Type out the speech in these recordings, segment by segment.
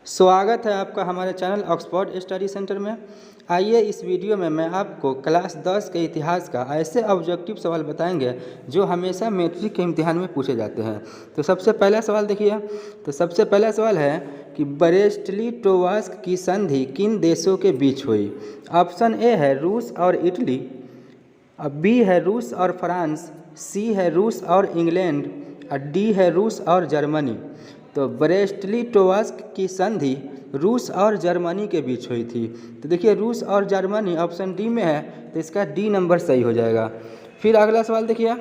स्वागत है आपका हमारे चैनल ऑक्सफोर्ड स्टडी सेंटर में। आइए इस वीडियो में मैं आपको क्लास 10 के इतिहास का ऐसे ऑब्जेक्टिव सवाल बताएंगे जो हमेशा मैट्रिक के इम्तिहान में पूछे जाते हैं। तो सबसे पहला सवाल देखिए। तो सबसे पहला सवाल है कि ब्रेस्ट-लिटोव्स्क की संधि किन देशों के बीच हुई। ऑप्शन ए है रूस और इटली, बी है रूस और फ्रांस, सी है रूस और इंग्लैंड और डी है रूस और जर्मनी। तो ब्रेस्ट-लिटोव्स्क की संधि रूस और जर्मनी के बीच हुई थी। तो देखिए रूस और जर्मनी ऑप्शन डी में है, तो इसका डी नंबर सही हो जाएगा। फिर अगला सवाल देखिए।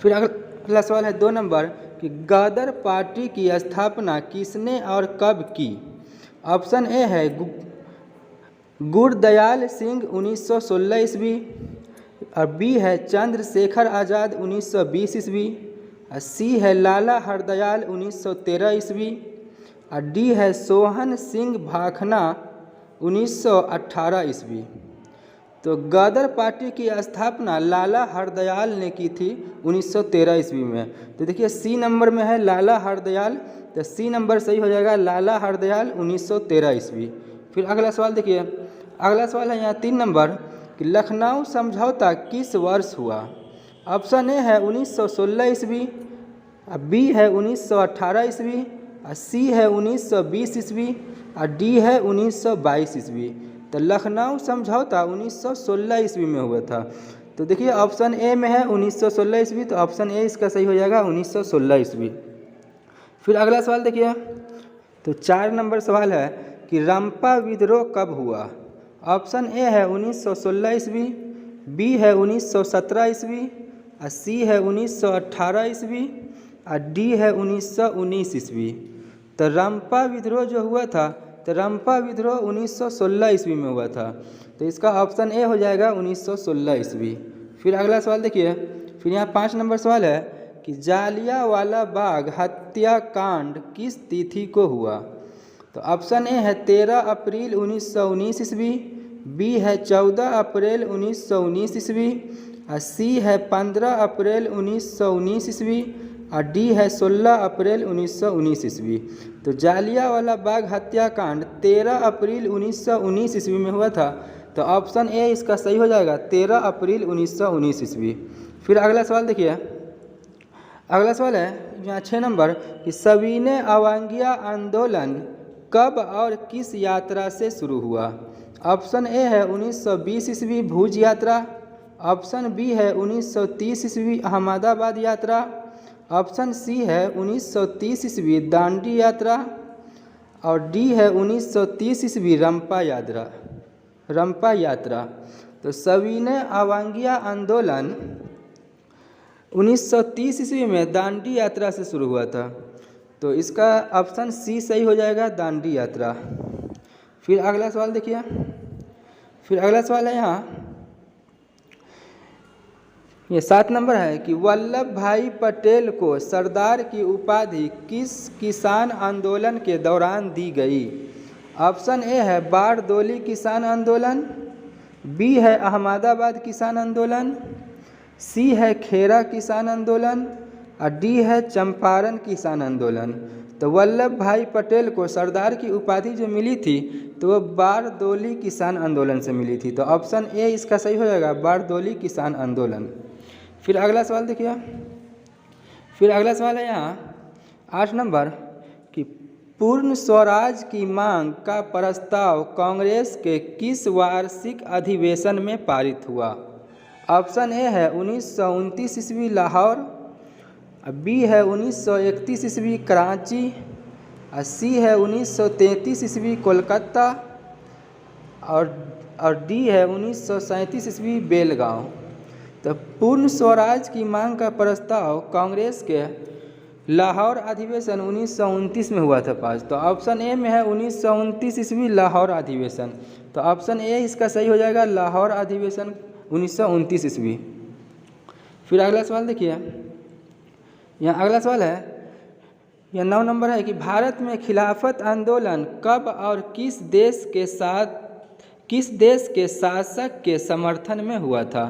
फिर अगला सवाल है 2 नंबर कि गदर पार्टी की स्थापना किसने और कब की। ऑप्शन ए है गुरदयाल सिंह 1916 ईस्वी, और बी है चंद्रशेखर आज़ाद 1920 ईस्वी, सी है लाला हरदयाल 1913 ईस्वी, और डी है सोहन सिंह भाखना 1918 ईस्वी। तो गदर पार्टी की स्थापना लाला हरदयाल ने की थी 1913 ईस्वी में। तो देखिए सी नंबर में है लाला हरदयाल, तो सी नंबर सही हो जाएगा, लाला हरदयाल 1913 ईस्वी। फिर अगला सवाल देखिए। अगला सवाल है यहाँ 3 नंबर कि लखनऊ समझौता किस वर्ष हुआ। ऑप्शन ए है 1916 ईस्वी, बी है 1918 ईस्वी, सी है 1920 ईस्वी और डी है 1922 ईस्वी। तो लखनऊ समझौता 1916 ईस्वी में हुआ था। तो देखिए ऑप्शन ए में है 1916 ईस्वी, तो ऑप्शन ए इसका सही हो जाएगा 1916 ईस्वी। फिर अगला सवाल देखिए। तो 4 नंबर सवाल है कि रंपा विद्रोह कब हुआ। ऑप्शन ए है 1916 ईस्वी, बी है 1917 ईस्वी, सी है 1918 ईस्वी और डी है 1919 ईस्वी। तो रंपा विद्रोह जो हुआ था, तो रंपा विद्रोह 1916 ईस्वी में हुआ था। तो इसका ऑप्शन ए हो जाएगा 1916 ईस्वी। फिर अगला सवाल देखिए। फिर यहाँ 5 नंबर सवाल है कि जालियांवाला बाग हत्याकांड किस तिथि को हुआ। तो ऑप्शन ए है 13 अप्रैल 1919 ईस्वी, बी है 14 अप्रैल 1919 ईस्वी, सी है 15 अप्रैल 1919 ईस्वी और डी है 16 अप्रैल 1919 ईस्वी। तो जालियांवाला बाग हत्याकांड 13 अप्रैल 1919 ईस्वी में हुआ था। तो ऑप्शन ए इसका सही हो जाएगा 13 अप्रैल 1919 ईस्वी। फिर अगला सवाल देखिए। अगला सवाल है यहाँ 6 नंबर कि सविनय अवज्ञा आंदोलन कब और किस यात्रा से शुरू हुआ। ऑप्शन ए है 1920 ईस्वी भुज यात्रा, ऑप्शन बी है 1930 ईस्वी अहमदाबाद यात्रा, ऑप्शन सी है 1930 ईस्वी दांडी यात्रा और डी है 1930 ईस्वी रंपा यात्रा। तो सविनय अवज्ञा आंदोलन 1930 ईस्वी में दांडी यात्रा से शुरू हुआ था। तो इसका ऑप्शन सी सही हो जाएगा, दांडी यात्रा। फिर अगला सवाल देखिए। फिर अगला सवाल है यहाँ ये 7 नंबर है कि वल्लभ भाई पटेल को सरदार की उपाधि किस किसान आंदोलन के दौरान दी गई। ऑप्शन ए है बारदोली किसान आंदोलन, बी है अहमदाबाद किसान आंदोलन, सी है खेरा किसान आंदोलन और डी है चंपारण किसान आंदोलन। तो वल्लभ भाई पटेल को सरदार की उपाधि जो मिली थी तो वह बारदोली किसान आंदोलन से मिली थी। तो ऑप्शन ए इसका सही हो जाएगा, बारदोली किसान आंदोलन। फिर अगला सवाल देखिए। फिर अगला सवाल है यहाँ 8 नंबर कि पूर्ण स्वराज की मांग का प्रस्ताव कांग्रेस के किस वार्षिक अधिवेशन में पारित हुआ। ऑप्शन ए है 1929 ईस्वी लाहौर, बी है 1931 ईस्वी कराची, सी है 1933 ईस्वी कोलकाता और डी है 1937 ईस्वी बेलगांव। तो पूर्ण स्वराज की मांग का प्रस्ताव कांग्रेस के लाहौर अधिवेशन 1929 में हुआ था पास। तो ऑप्शन ए में है 1929 ईस्वी लाहौर अधिवेशन। तो ऑप्शन ए इसका सही हो जाएगा, लाहौर अधिवेशन 1929 ईस्वी। फिर अगला सवाल देखिए। यहाँ अगला सवाल है, यह 9 नंबर है कि भारत में खिलाफत आंदोलन कब और किस देश के शासक के समर्थन में हुआ था।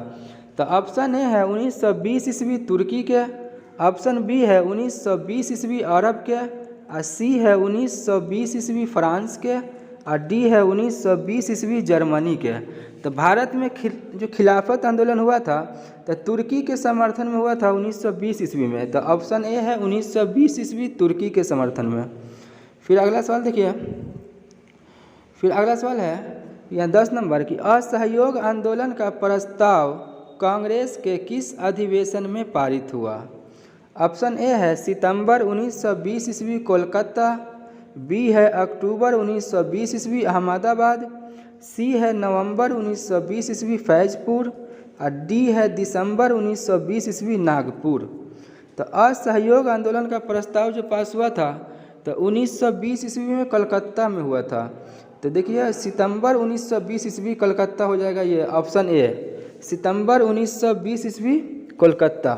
तो ऑप्शन ए है 1920 ईस्वी तुर्की के, ऑप्शन बी है 1920 ईस्वी अरब के, और सी है 1920 ईस्वी फ्रांस के, और डी है 1920 ईस्वी जर्मनी के। तो भारत में जो खिलाफत आंदोलन हुआ था तो तुर्की के समर्थन में हुआ था 1920 ईस्वी में। तो ऑप्शन ए है 1920 ईस्वी तुर्की के समर्थन में। फिर अगला सवाल देखिए, फिर अगला सवाल है यह 10 नंबर की असहयोग आंदोलन का प्रस्ताव कांग्रेस के किस अधिवेशन में पारित हुआ। ऑप्शन ए है सितंबर 1920 ईस्वी कोलकाता, बी है अक्टूबर 1920 ईस्वी अहमदाबाद, सी है नवंबर 1920 ईस्वी फैजपुर, और डी है दिसंबर 1920 ईस्वी नागपुर। तो असहयोग आंदोलन का प्रस्ताव जो पास हुआ था तो 1920 ईस्वी में कलकत्ता में हुआ था। तो देखिए सितंबर 1920 ईस्वी कलकत्ता हो जाएगा, ये ऑप्शन ए सितंबर 1920 ईस्वी कोलकाता।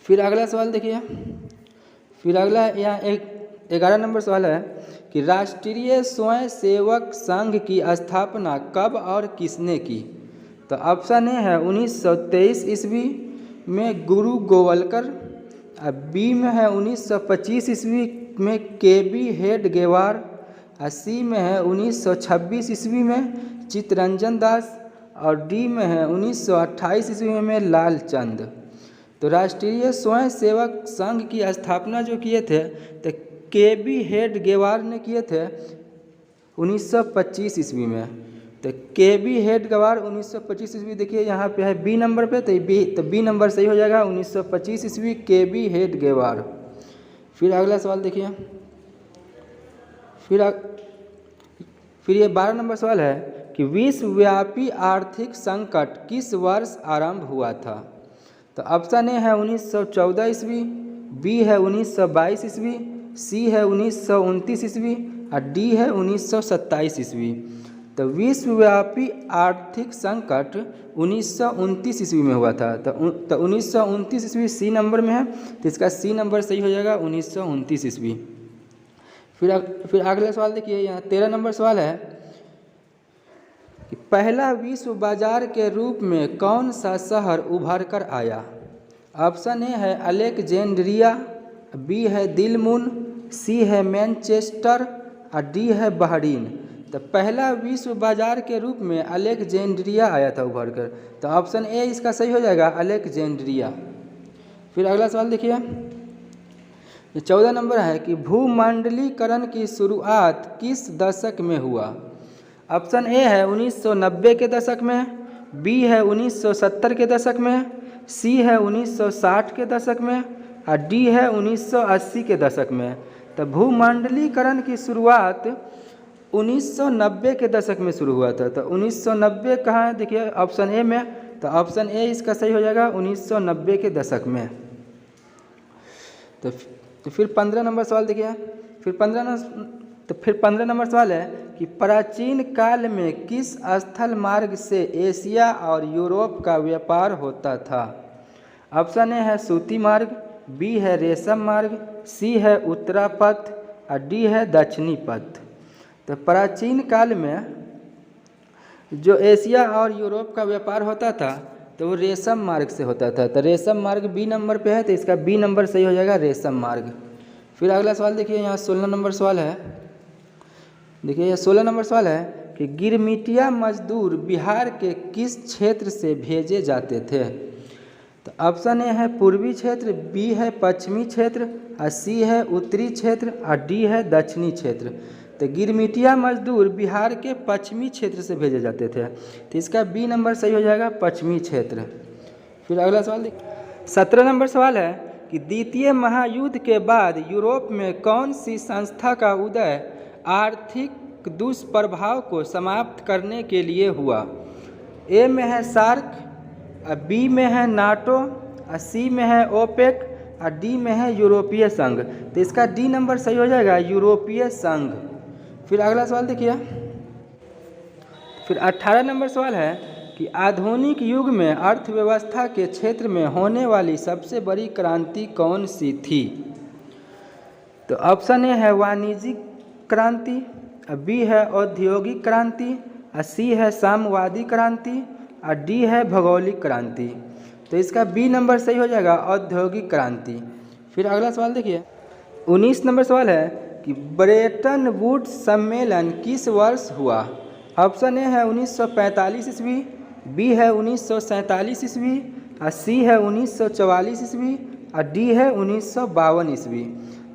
फिर अगला सवाल देखिए, फिर अगला यहाँ एक 11 नंबर सवाल है कि राष्ट्रीय स्वयंसेवक संघ की स्थापना कब और किसने की। तो ऑप्शन ए है 1923 ईस्वी में गुरु गोवलकर, और बी में है 1925 ईस्वी में केबी हेडगेवार, और सी में है 1926 ईस्वी में चित्तरंजन दास, और डी में है 1928 ईस्वी में लालचंद। तो राष्ट्रीय स्वयंसेवक संघ की स्थापना जो किए थे तो केबी हेडगेवार ने किए थे 1925 ईस्वी में। तो केबी हेडगेवार 1925 ईस्वी, देखिए यहाँ पे है बी नंबर पे, तो बी नंबर सही हो जाएगा 1925 ईस्वी केबी हेडगेवार। फिर अगला सवाल देखिए, फिर ये 12 नंबर सवाल है कि विश्वव्यापी आर्थिक संकट किस वर्ष आरंभ हुआ था। तो ऑप्शन ए है 1914 ईस्वी, बी है 1922 ईस्वी, सी है 1929 ईस्वी, और डी है 1927 ईस्वी। तो विश्वव्यापी आर्थिक संकट 1929 ईस्वी में हुआ था। तो 1929 ईस्वी सी नंबर में है, तो इसका सी नंबर सही हो जाएगा 1929 ईस्वी। फिर अगला सवाल देखिए, यहाँ 13 नंबर सवाल है कि पहला विश्व बाजार के रूप में कौन सा शहर उभर कर आया। ऑप्शन ए है अलेक्जेंड्रिया, बी है दिलमुन, सी है मैनचेस्टर, और डी है बहरीन। तो पहला विश्व बाजार के रूप में अलेक्जेंड्रिया आया था उभर कर। तो ऑप्शन ए इसका सही हो जाएगा अलेक्जेंड्रिया। फिर अगला सवाल देखिए, 14 नंबर है कि भूमंडलीकरण की शुरुआत किस दशक में हुआ। ऑप्शन ए है 1990 के दशक में, बी है 1970 के दशक में, सी है 1960 के दशक में, और डी है 1980 के दशक में। तो भूमंडलीकरण की शुरुआत 1990 के दशक में शुरू हुआ था। तो 1990 कहाँ है, देखिए ऑप्शन ए में, तो ऑप्शन ए इसका सही हो जाएगा 1990 के दशक में। तो फिर 15 नंबर सवाल देखिए, फिर 15 नंबर सवाल है कि प्राचीन काल में किस स्थल मार्ग से एशिया और यूरोप का व्यापार होता था। ऑप्शन ए है सूती मार्ग, बी है रेशम मार्ग, सी है उत्तरा पथ, और डी है दक्षिणी पथ। तो प्राचीन काल में जो एशिया और यूरोप का व्यापार होता था तो वो रेशम मार्ग से होता था। तो रेशम मार्ग बी नंबर पे है, तो इसका बी नंबर सही हो जाएगा रेशम मार्ग। फिर अगला सवाल देखिए, यहाँ 16 नंबर सवाल है। देखिए यह 16 नंबर सवाल है कि गिरमिटिया मजदूर बिहार के किस क्षेत्र से भेजे जाते थे। तो ऑप्शन ए है पूर्वी क्षेत्र, बी है पश्चिमी क्षेत्र, और सी है उत्तरी क्षेत्र, और डी है दक्षिणी क्षेत्र। तो गिरमिटिया मजदूर बिहार के पश्चिमी क्षेत्र से भेजे जाते थे, तो इसका बी नंबर सही हो जाएगा पश्चिमी क्षेत्र। फिर अगला सवाल देखिए, 17 नंबर सवाल है कि द्वितीय महायुद्ध के बाद यूरोप में कौन सी संस्था का उदय आर्थिक दुष्प्रभाव को समाप्त करने के लिए हुआ। ए में है सार्क, बी में है नाटो, सी में है ओपेक, और डी में है यूरोपीय संघ। तो इसका डी नंबर सही हो जाएगा यूरोपीय संघ। फिर अगला सवाल देखिए, फिर 18 नंबर सवाल है कि आधुनिक युग में अर्थव्यवस्था के क्षेत्र में होने वाली सबसे बड़ी क्रांति कौन सी थी। तो ऑप्शन ए है वाणिज्यिक क्रांति, बी है औद्योगिक क्रांति, सी है साम्यवादी क्रांति, और डी है भौगोलिक क्रांति। तो इसका बी नंबर सही हो जाएगा औद्योगिक क्रांति। फिर अगला सवाल देखिए, 19 नंबर सवाल है कि ब्रेटन वुड्स सम्मेलन किस वर्ष हुआ। ऑप्शन ए है 1945 ईस्वी, बी है 1947 ईस्वी, और सी है 1944 ईस्वी, और डी है 1952 ईस्वी।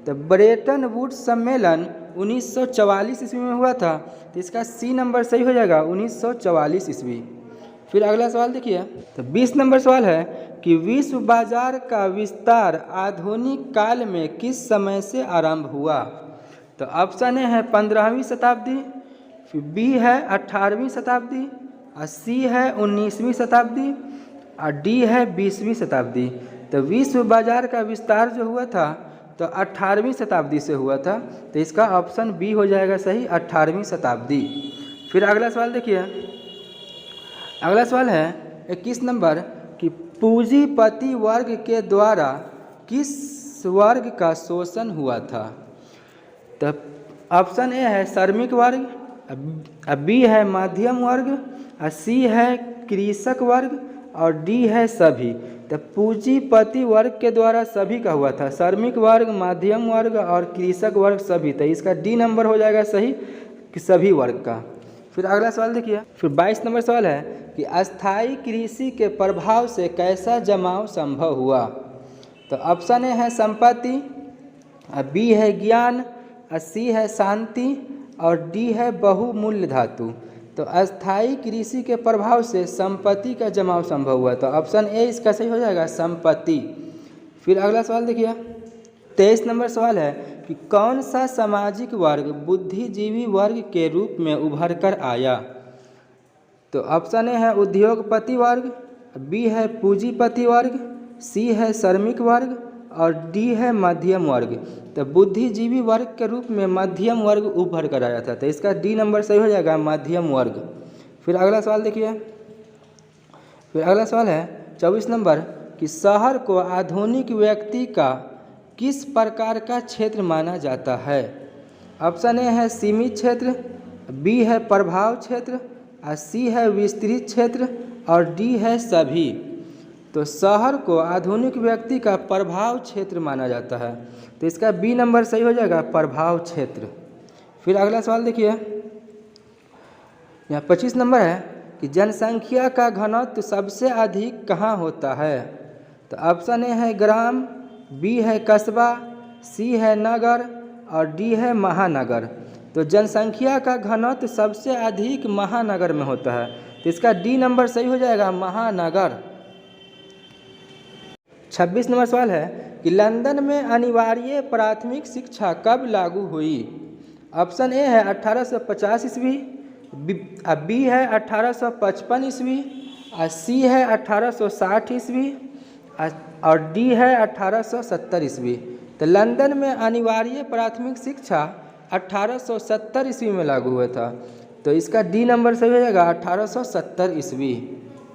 तो ब्रेटन वुड्स सम्मेलन 1944 ईस्वी में हुआ था, तो इसका सी नंबर सही हो जाएगा 1944 ईस्वी। फिर अगला सवाल देखिए, तो 20 नंबर सवाल है कि विश्व बाजार का विस्तार आधुनिक काल में किस समय से आरंभ हुआ। तो ऑप्शन ए है 15वीं शताब्दी, फिर बी है 18वीं शताब्दी, और सी है 19वीं शताब्दी, और डी है 20वीं शताब्दी। तो विश्व बाजार का विस्तार जो हुआ था तो 18वीं शताब्दी से हुआ था, तो इसका ऑप्शन बी हो जाएगा सही 18वीं शताब्दी। फिर अगला सवाल देखिए, अगला सवाल है 21 नंबर कि पूंजीपति वर्ग के द्वारा किस वर्ग का शोषण हुआ था। तो ऑप्शन ए है श्रमिक वर्ग, बी है मध्यम वर्ग, सी है कृषक वर्ग, और डी है सभी। तो पूंजीपति वर्ग के द्वारा सभी का हुआ था, श्रमिक वर्ग, मध्यम वर्ग और कृषक वर्ग सभी। तो इसका डी नंबर हो जाएगा सही कि सभी वर्ग का। फिर अगला सवाल देखिए, फिर 22 नंबर सवाल है कि अस्थाई कृषि के प्रभाव से कैसा जमाव संभव हुआ। तो ऑप्शन ए है संपत्ति, बी है ज्ञान, सी है शांति, और डी है बहुमूल्य धातु। तो अस्थाई कृषि के प्रभाव से संपत्ति का जमाव संभव हुआ, तो ऑप्शन ए इसका सही हो जाएगा संपत्ति। फिर अगला सवाल देखिए, 23 नंबर सवाल है कि कौन सा सामाजिक वर्ग बुद्धिजीवी वर्ग के रूप में उभर कर आया। तो ऑप्शन ए है उद्योगपति वर्ग, बी है पूंजीपति वर्ग, सी है श्रमिक वर्ग, और डी है मध्यम वर्ग। तो बुद्धिजीवी वर्ग के रूप में मध्यम वर्ग उभर कर आया था, तो इसका डी नंबर सही हो जाएगा मध्यम वर्ग। फिर अगला सवाल देखिए, फिर अगला सवाल है 24 नंबर कि शहर को आधुनिक व्यक्ति का किस प्रकार का क्षेत्र माना जाता है। ऑप्शन ए है सीमित क्षेत्र, बी है प्रभाव क्षेत्र, सी है विस्तृत क्षेत्र, और डी है सभी। तो शहर को आधुनिक व्यक्ति का प्रभाव क्षेत्र माना जाता है, तो इसका बी नंबर सही हो जाएगा प्रभाव क्षेत्र। फिर अगला सवाल देखिए, यहाँ 25 नंबर है कि जनसंख्या का घनत्व सबसे अधिक कहाँ होता है। तो ऑप्शन ए है ग्राम, बी है कस्बा, सी है नगर, और डी है महानगर। तो जनसंख्या का घनत्व सबसे अधिक महानगर में होता है, तो इसका डी नंबर सही हो जाएगा महानगर। 26 नंबर सवाल है कि लंदन में अनिवार्य प्राथमिक शिक्षा कब लागू हुई। ऑप्शन ए है 1850 ईस्वी, बी है 1855 ईस्वी, सी है 1860 ईस्वी, और डी है 1870 ईस्वी। तो लंदन में अनिवार्य प्राथमिक शिक्षा 1870 ईस्वी में लागू हुआ था, तो इसका डी नंबर सही हो जाएगा 1870 ईस्वी।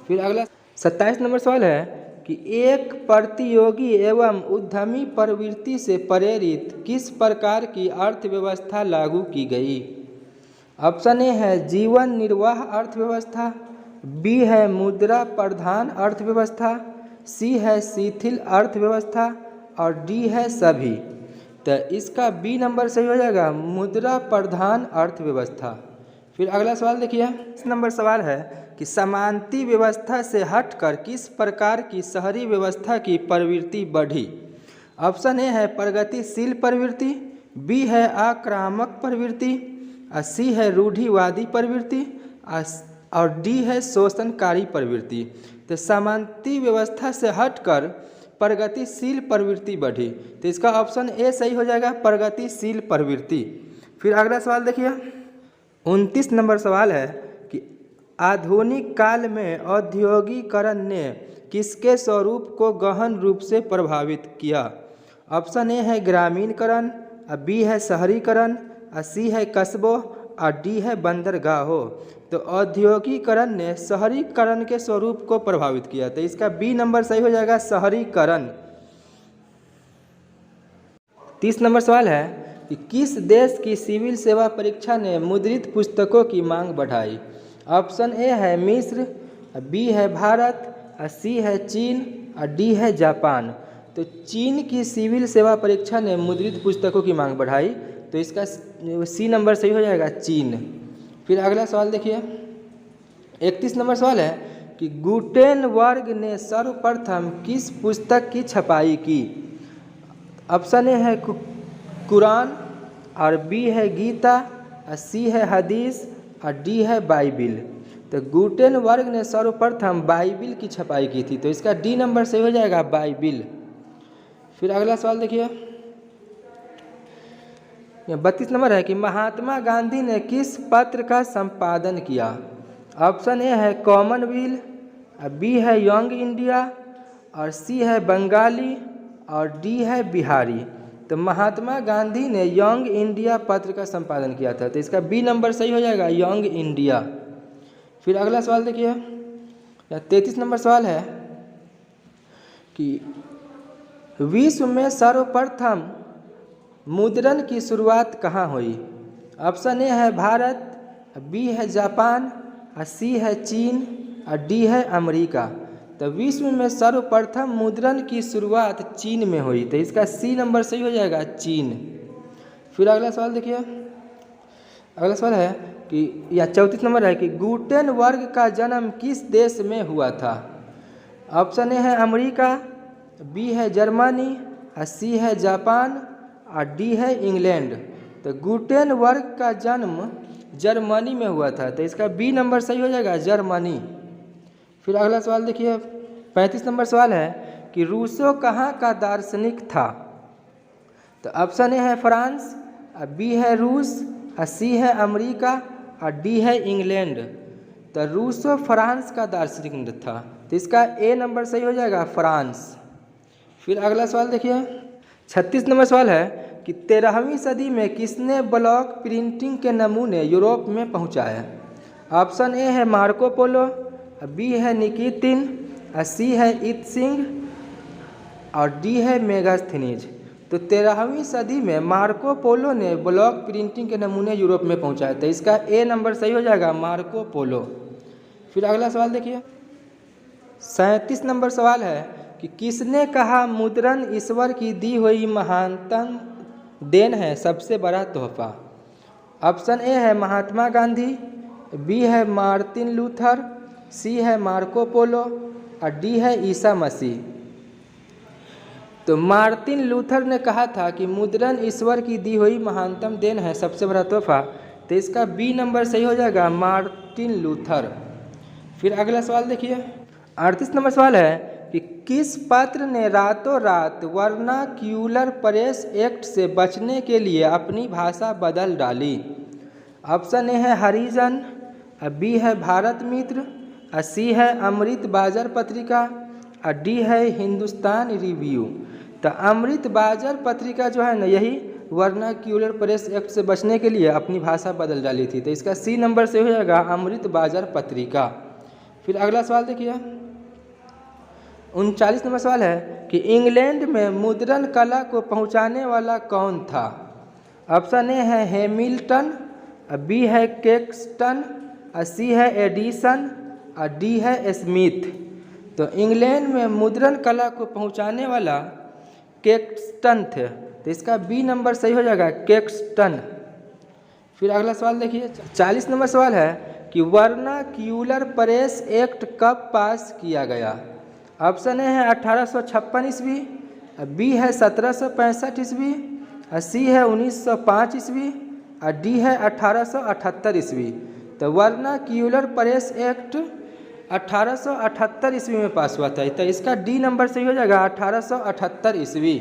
फिर अगला 27 नंबर सवाल है कि एक प्रतियोगी एवं उद्यमी प्रवृत्ति से प्रेरित किस प्रकार की अर्थव्यवस्था लागू की गई। ऑप्शन ए है जीवन निर्वाह अर्थव्यवस्था, बी है मुद्रा प्रधान अर्थव्यवस्था, सी है शिथिल अर्थव्यवस्था, और डी है सभी। तो इसका बी नंबर सही हो जाएगा मुद्रा प्रधान अर्थव्यवस्था। फिर अगला सवाल देखिए, इस नंबर सवाल है कि समांती व्यवस्था से हटकर किस प्रकार की शहरी व्यवस्था की प्रवृत्ति बढ़ी। ऑप्शन ए है प्रगतिशील प्रवृत्ति, बी है आक्रामक प्रवृत्ति, सी है रूढ़िवादी प्रवृत्ति, और डी है शोषणकारी प्रवृत्ति। तो समांती व्यवस्था से हटकर प्रगतिशील प्रवृत्ति बढ़ी, तो इसका ऑप्शन ए सही हो जाएगा प्रगतिशील प्रवृत्ति। फिर अगला सवाल देखिए, 29 नंबर सवाल है कि आधुनिक काल में औद्योगिकरण ने किसके स्वरूप को गहन रूप से प्रभावित किया। ऑप्शन ए है ग्रामीणकरण, बी है शहरीकरण, सी है कस्बों, और डी है बंदरगाहों। तो औद्योगिकरण ने शहरीकरण के स्वरूप को प्रभावित किया, तो इसका बी नंबर सही हो जाएगा शहरीकरण। 30 नंबर सवाल है कि किस देश की सिविल सेवा परीक्षा ने मुद्रित पुस्तकों की मांग बढ़ाई। ऑप्शन ए है मिस्र, बी है भारत, सी है चीन, और डी है जापान। तो चीन की सिविल सेवा परीक्षा ने मुद्रित पुस्तकों की मांग बढ़ाई, तो इसका सी नंबर सही हो जाएगा चीन। फिर अगला सवाल देखिए, 31 नंबर सवाल है कि गुटेनबर्ग ने सर्वप्रथम किस पुस्तक की छपाई की। ऑप्शन ए है कुरान, और बी है गीता, और सी है हदीस, और डी है बाइबिल। तो गुटेनबर्ग ने सर्वप्रथम बाइबिल की छपाई की थी, तो इसका डी नंबर सही हो जाएगा बाइबिल। फिर अगला सवाल देखिए, 32 नंबर है कि महात्मा गांधी ने किस पत्र का संपादन किया। ऑप्शन ए है कॉमनवेल्थ, बी है यंग इंडिया, और सी है बंगाली, और डी है बिहारी। तो महात्मा गांधी ने यंग इंडिया पत्र का संपादन किया था, तो इसका बी नंबर सही हो जाएगा यंग इंडिया। फिर अगला सवाल देखिए, 33 नंबर सवाल है कि विश्व में सर्वप्रथम मुद्रण की शुरुआत कहाँ हुई। ऑप्शन ए है भारत, बी है जापान, और सी है चीन, और डी है अमेरिका। तो विश्व में सर्वप्रथम मुद्रण की शुरुआत चीन में हुई, तो इसका सी नंबर सही हो जाएगा चीन। फिर अगला सवाल देखिए, अगला सवाल है कि 34 नंबर है कि गुटेनबर्ग का जन्म किस देश में हुआ था। ऑप्शन ए है अमेरिका, बी है जर्मनी, और सी है जापान, और डी है इंग्लैंड। तो गुटेनबर्ग का जन्म जर्मनी में हुआ था, तो इसका बी नंबर सही हो जाएगा जर्मनी। फिर अगला सवाल देखिए, 35 नंबर सवाल है कि रूसो कहाँ का दार्शनिक था। तो ऑप्शन ए है फ्रांस, बी है रूस, और सी है अमेरिका, और डी है इंग्लैंड। तो रूसो फ्रांस का दार्शनिक था, तो इसका ए नंबर सही हो जाएगा फ्रांस। फिर अगला सवाल देखिए, 36 नंबर सवाल है कि 13वीं सदी में किसने ब्लॉक प्रिंटिंग के नमूने यूरोप में पहुंचाए। ऑप्शन ए है मार्को पोलो, बी है निकितिन, सी है इत्सिंग, और डी है मेगास्थनीज। तो 13वीं सदी में मार्को पोलो ने ब्लॉक प्रिंटिंग के नमूने यूरोप में पहुंचाए, तो इसका ए नंबर सही हो जाएगा मार्को पोलो। फिर अगला सवाल देखिए, 37 नंबर सवाल है कि किसने कहा मुद्रण ईश्वर की दी हुई महानतम देन है, सबसे बड़ा तोहफा। ऑप्शन ए है महात्मा गांधी, बी है मार्टिन लूथर, सी है मार्को पोलो, और डी है ईसा मसीह। तो मार्टिन लूथर ने कहा था कि मुद्रण ईश्वर की दी हुई महानतम देन है, सबसे बड़ा तोहफा, तो इसका बी नंबर सही हो जाएगा मार्टिन लूथर। फिर अगला सवाल देखिए, 38 नंबर सवाल है कि किस पत्र ने रातों रात वर्नाक्यूलर प्रेस एक्ट से बचने के लिए अपनी भाषा बदल डाली। ऑप्शन ए है हरिजन, बी है भारत मित्र, सी है अमृत बाजार पत्रिका, और डी है हिंदुस्तान रिव्यू। तो अमृत बाजार पत्रिका जो है ना, यही वर्नाक्यूलर प्रेस एक्ट से बचने के लिए अपनी भाषा बदल डाली थी, तो इसका सी नंबर से हो जाएगा अमृत बाजार पत्रिका। फिर अगला सवाल देखिए, 39 नंबर सवाल है कि इंग्लैंड में मुद्रण कला को पहुंचाने वाला कौन था। ऑप्शन ए है हैमिल्टन, बी है कैक्सटन, सी है एडिसन, और डी है स्मिथ। तो इंग्लैंड में मुद्रण कला को पहुंचाने वाला कैक्सटन थे, तो इसका बी नंबर सही हो जाएगा कैक्सटन। फिर अगला सवाल देखिए, 40 नंबर सवाल है कि वर्नाक्यूलर प्रेस एक्ट कब पास किया गया। ऑप्शन ए है 1856 ईस्वी, बी है 1765 ईस्वी, सी है 1905 ईस्वी, और डी है 1878 ईस्वी। तो वर्नाक्यूलर प्रेस एक्ट 1878 ईस्वी में पास हुआ था, तो इसका डी नंबर सही हो जाएगा 1878 ईस्वी।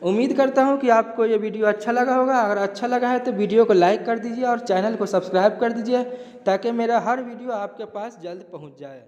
उम्मीद करता हूं कि आपको ये वीडियो अच्छा लगा होगा। अगर अच्छा लगा है तो वीडियो को लाइक कर दीजिए और चैनल को सब्सक्राइब कर दीजिए, ताकि मेरा हर वीडियो आपके पास जल्द पहुंच जाए।